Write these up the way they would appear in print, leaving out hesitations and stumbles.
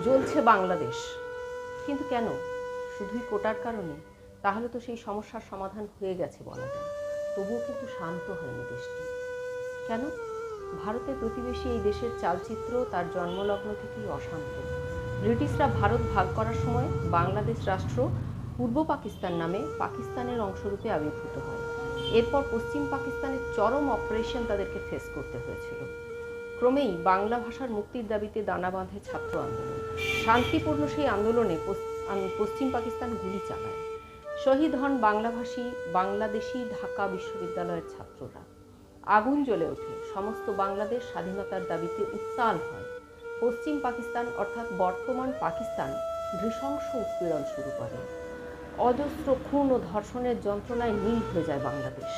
জ্বলছে বাংলাদেশ, কিন্তু কেন? শুধুই কোটার কারণে? তাহলে তো সেই সমস্যার সমাধান হয়ে গেছে বলা যায়। তবুও কিন্তু শান্ত হয়নি দেশটি। কেন? ভারতের প্রতিবেশী এই দেশের চালচিত্র তার জন্মলগ্ন থেকেই অশান্ত। ব্রিটিশরা ভারত ভাগ করার সময় বাংলাদেশ রাষ্ট্র পূর্ব পাকিস্তান নামে পাকিস্তানের অংশরূপে আবির্ভূত হয়। এরপর পশ্চিম পাকিস্তানের চরম অপারেশন তাদেরকে ফেস করতে হয়েছিল। ক্রমেই বাংলা ভাষার মুক্তির দাবিতে দানা বাঁধে ছাত্র আন্দোলন। শান্তিপূর্ণ সেই আন্দোলনে পশ্চিম পাকিস্তান গুলি চালায়। শহীদ হন বাংলাভাষী বাংলাদেশি ঢাকা বিশ্ববিদ্যালয়ের ছাত্ররা। আগুন জ্বলে ওঠে, সমস্ত বাংলাদেশ স্বাধীনতার দাবিতে উত্তাল হয়। পশ্চিম পাকিস্তান অর্থাৎ বর্তমান পাকিস্তান নৃশংস উৎপীড়ন শুরু করে। অজস্র খুন ও ধর্ষণের যন্ত্রণায় নীল হয়ে যায় বাংলাদেশ।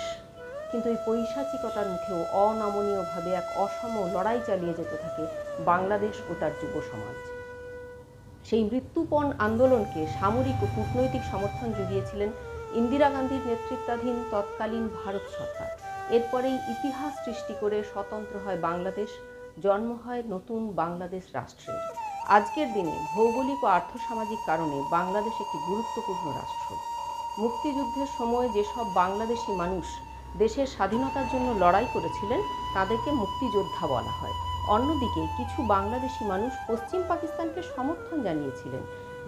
কিন্তু এই পৈশাচিকতার মুখেও অনমনীয়ভাবে এক অসম লড়াই চালিয়ে যেতে থাকে বাংলাদেশ ও তার যুব সমাজ। সেই মৃত্যুপণ আন্দোলনকে সামরিক ও কূটনৈতিক সমর্থন জুগিয়েছিলেন ইন্দিরা গান্ধীর নেতৃত্বাধীন তৎকালীন ভারত সরকার। এরপরেই ইতিহাস সৃষ্টি করে স্বতন্ত্র হয় বাংলাদেশ, জন্ম হয় নতুন বাংলাদেশ রাষ্ট্রের। আজকের দিনে ভৌগোলিক ও আর্থসামাজিক কারণে বাংলাদেশ একটি গুরুত্বপূর্ণ রাষ্ট্র। মুক্তিযুদ্ধের সময় যেসব বাংলাদেশি মানুষ দেশের স্বাধীনতার জন্য লড়াই করেছিলেন তাদেরকে মুক্তিযোদ্ধা বলা হয়। অন্যদিকে কিছু বাংলাদেশি মানুষ পশ্চিম পাকিস্তানকে সমর্থন জানিয়েছিলেন।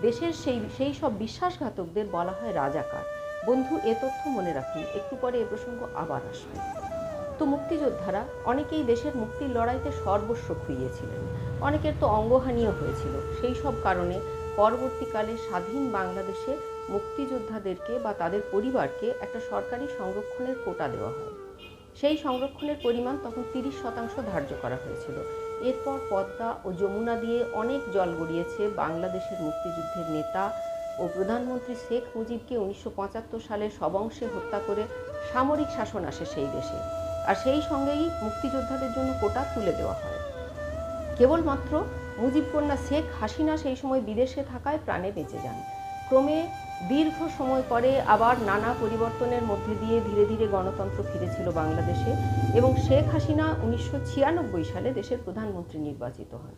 দেশের সেই সব বিশ্বাসঘাতকদের বলা হয় রাজাকার। বন্ধু, এ তথ্য মনে রাখুন, একটু পরে এ প্রসঙ্গ আবার আসবে। তো মুক্তিযোদ্ধারা অনেকেই দেশের মুক্তির লড়াইতে সর্বস্ব খুইয়েছিলেন, অনেকের তো অঙ্গহানিও হয়েছিল। সেই সব কারণে পরবর্তীকালে স্বাধীন বাংলাদেশে মুক্তিযোদ্ধাদেরকে বা তাদের পরিবারকে একটা সরকারি সংরক্ষণের কোটা দেওয়া হয়। সেই সংরক্ষণের পরিমাণ তখন 30% ধার্য করা হয়েছিল। এরপর পদ্মা ও যমুনা দিয়ে অনেক জল গড়িয়েছে বাংলাদেশের মুক্তিযুদ্ধের নেতা ও প্রধানমন্ত্রী শেখ মুজিবকে 1975 সালে সবংশে হত্যা করে সামরিক শাসন আসে সেই দেশে। আর সেই সঙ্গেই মুক্তিযোদ্ধাদের জন্য কোটা তুলে দেওয়া হয়। কেবলমাত্র মুজিবকন্যা শেখ হাসিনা সেই সময় বিদেশে থাকায় প্রাণে বেঁচে যান। ক্রমে দীর্ঘ সময় পরে আবার নানা পরিবর্তনের মধ্যে দিয়ে ধীরে ধীরে গণতন্ত্র ফিরেছিল বাংলাদেশে এবং শেখ হাসিনা 1996 সালে দেশের প্রধানমন্ত্রী নির্বাচিত হন।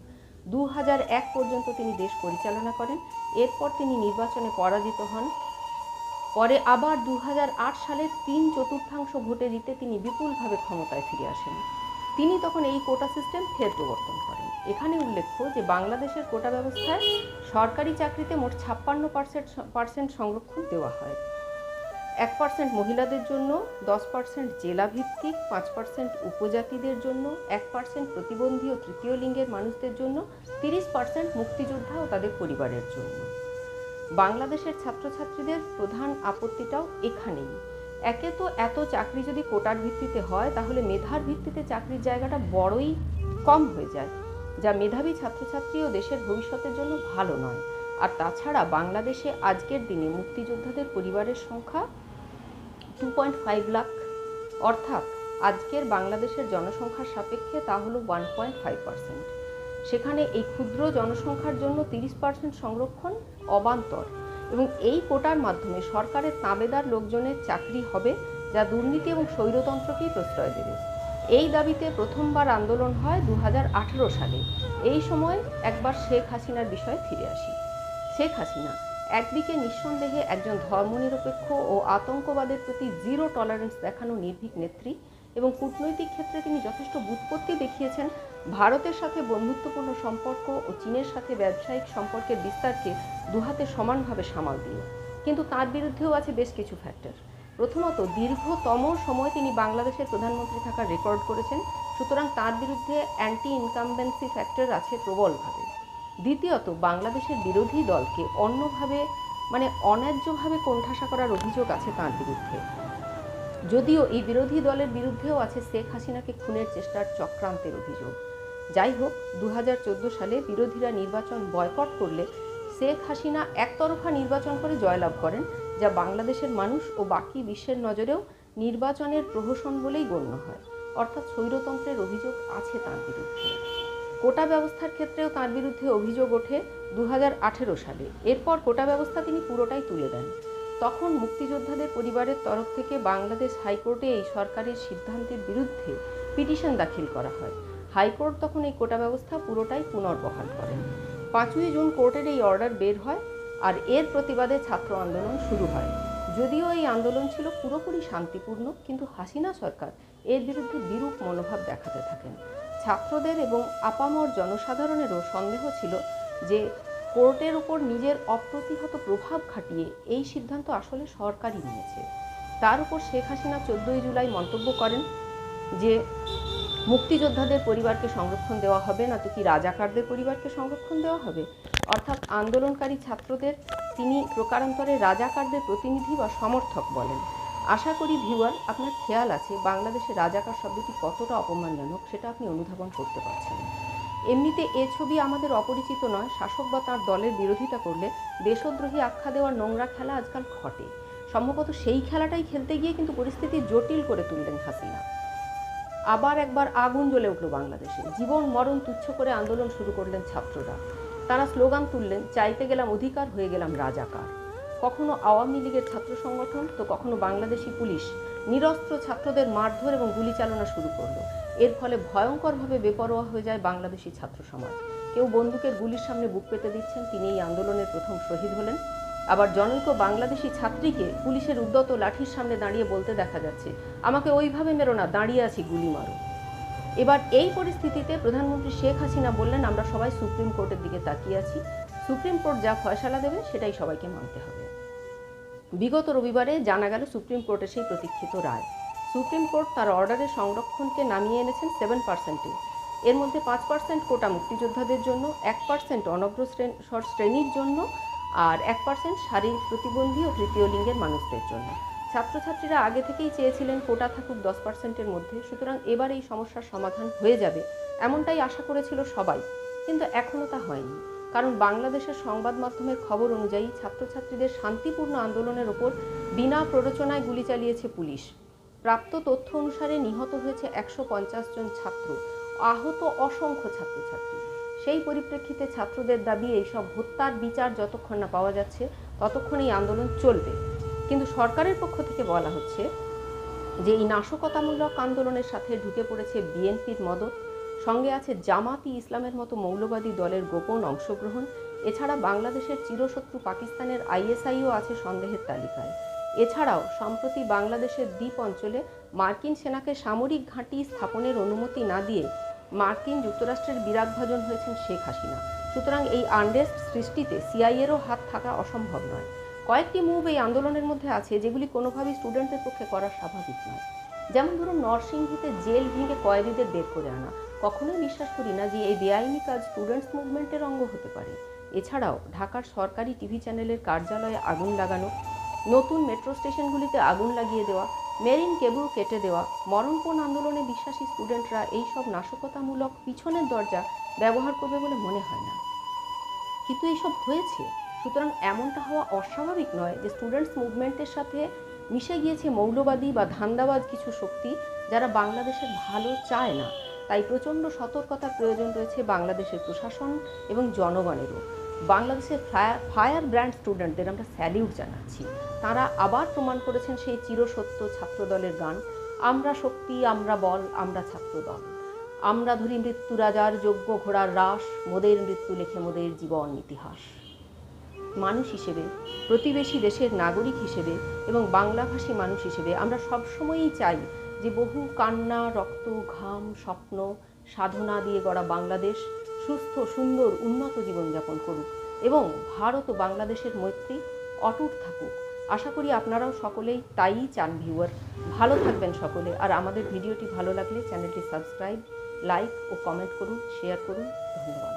2001 পর্যন্ত তিনি দেশ পরিচালনা করেন। এরপর তিনি নির্বাচনে পরাজিত হন। পরে আবার 2008 সালে 3/4 ভোটে জিতে তিনি বিপুলভাবে ক্ষমতায় ফিরে আসেন। তিনি তখন এই কোটা সিস্টেম ফের প্রবর্তন করেন। এখানে উল্লেখ্য যে বাংলাদেশের কোটা ব্যবস্থায় সরকারি চাকরিতে মোট 56% সংরক্ষণ দেওয়া হয়। 1% মহিলাদের জন্য, 10% জেলা ভিত্তিক, 5% উপজাতিদের জন্য, 1% প্রতিবন্ধী ও তৃতীয় লিঙ্গের মানুষদের জন্য, 30% মুক্তিযোদ্ধা ও তাদের পরিবারের জন্য। বাংলাদেশের ছাত্রছাত্রীদের প্রধান আপত্তিটাও এখানেই। একে তো এত চাকরি যদি কোটার ভিত্তিতে হয় তাহলে মেধার ভিত্তিতে চাকরির জায়গাটা বড়ই কম হয়ে যায়, যা মেধাবী ছাত্রছাত্রী ও দেশের ভবিষ্যতের জন্য ভালো নয়। আর তাছাড়া বাংলাদেশে আজকের দিনে মুক্তিযোদ্ধাদের পরিবারের সংখ্যা 2.5 লাখ, অর্থাৎ আজকের বাংলাদেশের জনসংখ্যার সাপেক্ষে তা হলো 1.5%। সেখানে এই ক্ষুদ্র জনসংখ্যার জন্য 30% সংরক্ষণ অবান্তর এবং এই কোটার মাধ্যমে সরকারের তাবেদার লোকজনের চাকরি হবে, যা দুর্নীতি এবং স্বৈরতন্ত্রকেই প্রশ্রয় দেবে। এই দাবিতে প্রথমবার আন্দোলন হয় 2018 সালে। এই সময় একবার শেখ হাসিনার বিষয়ে ফিরে আসি। শেখ হাসিনা একদিকে নিঃসন্দেহে একজন ধর্মনিরপেক্ষ ও আতঙ্কবাদের প্রতি জিরো টলারেন্স দেখানো নির্ভীক নেত্রী এবং কূটনৈতিক ক্ষেত্রে তিনি যথেষ্ট ব্যুৎপত্তি দেখিয়েছেন ভারতের সাথে বন্ধুত্বপূর্ণ সম্পর্ক ও চীনের সাথে ব্যবসায়িক সম্পর্কের বিস্তারকে দুহাতে সমানভাবে সামাল দিয়ে। কিন্তু তার বিরুদ্ধেও আছে বেশ কিছু ফ্যাক্টর। প্রথমত, দীর্ঘতম সময় তিনি বাংলাদেশের প্রধানমন্ত্রী থাকার রেকর্ড করেছেন, সুতরাং তার বিরুদ্ধে অ্যান্টি ইনকামবেন্সি ফ্যাক্টর আছে প্রবলভাবে। দ্বিতীয়ত, বাংলাদেশের বিরোধী দলকে অন্যায্যভাবে কোণঠাসা করার অভিযোগ আছে তাঁর বিরুদ্ধে। যদিও এই বিরোধী দলের বিরুদ্ধেও আছে শেখ হাসিনাকে খুনের চেষ্টার চক্রান্তের অভিযোগ। যাই হোক, 2014 সালে বিরোধীরা নির্বাচন বয়কট করলে শেখ হাসিনা একতরফা নির্বাচন করে জয়লাভ করেন, যা বাংলাদেশের মানুষ ও বাকি বিশ্বের নজরেও নির্বাচনের প্রহসন বলেই গণ্য হয়। অর্থাৎ স্বৈরতন্ত্রের অভিযোগ আছে তাঁর বিরুদ্ধে। কোটা ব্যবস্থার ক্ষেত্রেও তাঁর বিরুদ্ধে অভিযোগ ওঠে 2018 সালে। এরপর কোটা ব্যবস্থা তিনি পুরোটাই তুলে দেন। তখন মুক্তিযোদ্ধাদের পরিবারের তরফ থেকে বাংলাদেশ হাইকোর্টে এই সরকারের সিদ্ধান্তের বিরুদ্ধে পিটিশন দাখিল করা হয়। হাইকোর্ট তখন এই কোটা ব্যবস্থা পুরোটাই পুনর্বহাল করেন। 5ই জুন কোর্টের এই অর্ডার বের হয় আর এর প্রতিবাদে ছাত্র আন্দোলন শুরু হয়। যদিও এই আন্দোলন ছিল পুরোপুরি শান্তিপূর্ণ, কিন্তু হাসিনা সরকার এর বিরুদ্ধে বিরূপ মনোভাব দেখাতে থাকেন। ছাত্রদের এবং আপামর জনসাধারণেরও সন্দেহ ছিল যে কোর্টের উপর নিজের অপ্রতিহত প্রভাব খাটিয়ে এই সিদ্ধান্ত আসলে সরকারই নিয়েছে। তার উপর শেখ হাসিনা 14ই জুলাই মন্তব্য করেন যে মুক্তিযোদ্ধাদের পরিবারকে সংরক্ষণ দেওয়া হবে না তো কি রাজাকারদের পরিবারকে সংরক্ষণ দেওয়া হবে। অর্থাৎ আন্দোলনকারী ছাত্রদের তিনি প্রকারান্তরে রাজাকারদের প্রতিনিধি বা সমর্থক বলেন। আশা করি ভিউয়ার, আপনার খেয়াল আছে বাংলাদেশে রাজাকার শব্দটি কতটা অপমানজনক সেটা আপনি অনুধাবন করতে পারছেন। এমনিতে এ ছবি আমাদের অপরিচিত নয়। শাসক বা তাঁর দলের বিরোধিতা করলে দেশদ্রোহী আখ্যা দেওয়ার নোংরা খেলা আজকাল ঘটে। সম্ভবত সেই খেলাটাই খেলতে গিয়ে কিন্তু পরিস্থিতি জটিল করে তুললেন হাসিনা। আবার একবার আগুন জ্বলে উঠল বাংলাদেশে। জীবন মরণ তুচ্ছ করে আন্দোলন শুরু করলেন ছাত্ররা। তারা স্লোগান তুললেন, চাইতে গেলাম অধিকার, হয়ে গেলাম রাজাকার। কখনো আওয়ামী লীগের ছাত্র সংগঠন তো কখনো বাংলাদেশি পুলিশ নিরস্ত্র ছাত্রদের মারধর এবং গুলি চালনা শুরু করলো। এর ফলে ভয়ঙ্করভাবে বেপরোয়া হয়ে যায় বাংলাদেশি ছাত্র সমাজ। কেউ বন্দুকের গুলির সামনে বুক পেতে দিচ্ছেন, তিনি এই আন্দোলনের প্রথম শহীদ হলেন। আবার জনৈক বাংলাদেশি ছাত্রীকে পুলিশের উদ্যত লাঠির সামনে দাঁড়িয়ে বলতে দেখা যাচ্ছে, আমাকে ওইভাবে মেরো না, দাঁড়িয়ে আছি, গুলি মারো। এবার এই পরিস্থিতিতে প্রধানমন্ত্রী শেখ হাসিনা বললেন, আমরা সবাই সুপ্রিম কোর্টের দিকে তাকিয়ে আছি, সুপ্রিম কোর্ট যা ফয়সালা দেবে সেটাই সবাইকে মানতে হবে। বিগত রবিবারে জানা গেল সুপ্রিম কোর্টের সেই প্রতীক্ষিত রায়। সুপ্রিম কোর্ট তার অর্ডারের সংরক্ষণকে নামিয়ে এনেছেন 7%-এ। এর মধ্যে 5% কোটা মুক্তিযোদ্ধাদের জন্য, 1% অনগ্রসর শ্রেণীর জন্য, আর 1% শারীরিক প্রতিবন্ধী ও তৃতীয় লিঙ্গের মানুষদের জন্য। ছাত্রছাত্রীরা আগে থেকেই চেয়েছিলেন কোটা থাকুক 10%-এর মধ্যে, সুতরাং এবার এই সমস্যার সমাধান হয়ে যাবে এমনটাই আশা করেছিল সবাই। কিন্তু এখনও তা হয়নি, কারণ বাংলাদেশের সংবাদ মাধ্যমের খবর অনুযায়ী ছাত্রছাত্রীদের শান্তিপূর্ণ আন্দোলনের ওপর বিনা প্ররোচনায় গুলি চালিয়েছে পুলিশ। প্রাপ্ত তথ্য অনুসারে নিহত হয়েছে 150 জন ছাত্র, আহত অসংখ্য ছাত্রছাত্রী। সেই পরিপ্রেক্ষিতে ছাত্রদের দাবি, এইসব হত্যার বিচার যতক্ষণ না পাওয়া যাচ্ছে ততক্ষণ এই আন্দোলন চলবে। কিন্তু সরকারের পক্ষ থেকে বলা হচ্ছে যে এই নাশকতামূলক আন্দোলনের সাথে ঢুকে পড়েছে বিএনপির মদত, সঙ্গে আছে জামাতি ইসলামের মতো মৌলবাদী দলের গোপন অংশগ্রহণ। এছাড়া বাংলাদেশের চিরশত্রু পাকিস্তানের আইএসআইও আছে সন্দেহের তালিকায়। এছাড়াও সম্প্রতি বাংলাদেশের দ্বীপ অঞ্চলে মার্কিন সেনাকে সামরিক ঘাঁটি স্থাপনের অনুমতি না দিয়ে মার্কিন যুক্তরাষ্ট্রের বিরাগভাজন হয়েছেন শেখ হাসিনা। সুতরাং এই আনরেস্ট সৃষ্টিতে সিআইএরও হাত থাকা অসম্ভব নয়। কয়েকটি মুভ এই আন্দোলনের মধ্যে আছে যেগুলি কোনোভাবেই স্টুডেন্টদের পক্ষে করা স্বাভাবিক নয়। যেমন ধরুন, নরসিংদীতে জেল ভেঙে কয়েদিদের বের করে আনা। কখনোই বিশ্বাস করি না যে এই বেআইনি কাজ স্টুডেন্টস মুভমেন্টের অঙ্গ হতে পারে। এছাড়াও ঢাকার সরকারি টিভি চ্যানেলের কার্যালয়ে আগুন লাগানো, নতুন মেট্রো স্টেশনগুলিতে আগুন লাগিয়ে দেওয়া, মেরিন কেবল কেটে দেওয়া। মরণপণ আন্দোলনে বিশ্বাসী স্টুডেন্টরা এই সব নাশকতামূলক পিছনের দরজা ব্যবহার করবে বলে মনে হয় না, কিন্তু এইসব হয়েছে। সুতরাং এমনটা হওয়া অস্বাভাবিক নয় যে স্টুডেন্টস মুভমেন্টের সাথে মিশে গিয়েছে মৌলবাদী বা ধান্দাবাজ কিছু শক্তি, যারা বাংলাদেশের ভালো চায় না। তাই প্রচণ্ড সতর্কতার প্রয়োজন রয়েছে বাংলাদেশের প্রশাসন এবং জনগণেরও। বাংলাদেশের ফায়ার ব্র্যান্ড স্টুডেন্টদের আমরা স্যালিউট জানাচ্ছি। তারা আবার প্রমাণ করেছেন সেই চিরসত্য ছাত্রদলের গান, আমরা শক্তি, আমরা বল, আমরা ছাত্রদল। আমরা ধরি মৃত্যু রাজার যজ্ঞ ঘোড়ার রাস, মোদের মৃত্যু লেখে মোদের জীবন ইতিহাস। মানুষ হিসেবে, প্রতিবেশী দেশের নাগরিক হিসেবে এবং বাংলাভাষী মানুষ হিসেবে আমরা সবসময়ই চাই যে বহু কান্না, রক্ত, ঘাম, স্বপ্ন, সাধনা দিয়ে গড়া বাংলাদেশ সুস্থ, সুন্দর, উন্নত জীবনযাপন করুক এবং ভারত ও বাংলাদেশের মৈত্রী অটুট থাকুক। আশা করি আপনারাও সকলেই তাই চান ভিউয়ার। ভালো থাকবেন সকলে। আর আমাদের ভিডিওটি ভালো লাগলে চ্যানেলটি সাবস্ক্রাইব, লাইক ও কমেন্ট করুন, শেয়ার করুন। ধন্যবাদ।